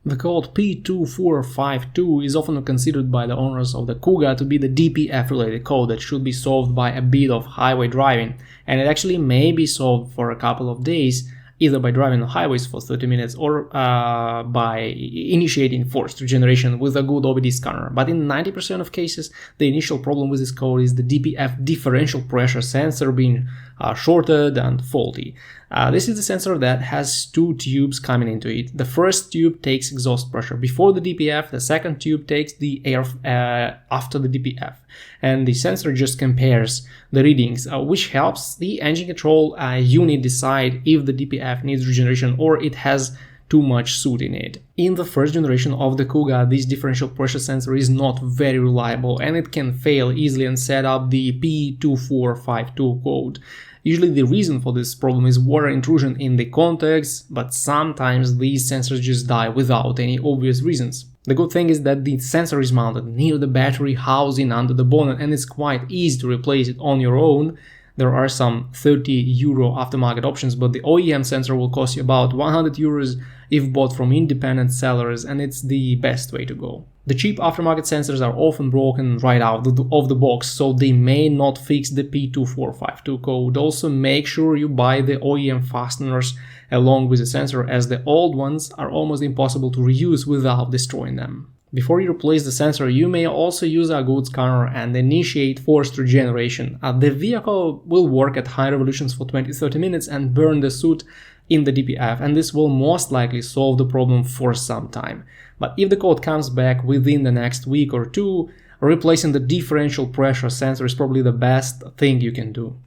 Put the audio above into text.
The code P2452 is often considered by the owners of the Kuga to be the DPF-related code that should be solved by a bit of highway driving, and it actually may be solved for a couple of days, either by driving on highways for 30 minutes or by initiating forced regeneration with a good OBD scanner. But in 90% of cases, the initial problem with this code is the DPF differential pressure sensor being shorted and faulty. This is the sensor that has two tubes coming into it. The first tube takes exhaust pressure before the DPF, the second tube takes the air after the DPF. And the sensor just compares the readings, which helps the engine control unit decide if the DPF needs regeneration or it has too much soot in it. In the first generation of the Kuga, this differential pressure sensor is not very reliable and it can fail easily and set up the P2452 code. Usually the reason for this problem is water intrusion in the contacts, but sometimes these sensors just die without any obvious reasons. The good thing is that the sensor is mounted near the battery housing under the bonnet and it's quite easy to replace it on your own. There are some 30 euro aftermarket options, but the OEM sensor will cost you about 100 euros if bought from independent sellers, and it's the best way to go. The cheap aftermarket sensors are often broken right out of the box, so they may not fix the P2452 code. Also, make sure you buy the OEM fasteners along with the sensor, as the old ones are almost impossible to reuse without destroying them. Before you replace the sensor, you may also use a good scanner and initiate forced regeneration. The vehicle will work at high revolutions for 20-30 minutes and burn the soot in the DPF, and this will most likely solve the problem for some time. But if the code comes back within the next week or two, replacing the differential pressure sensor is probably the best thing you can do.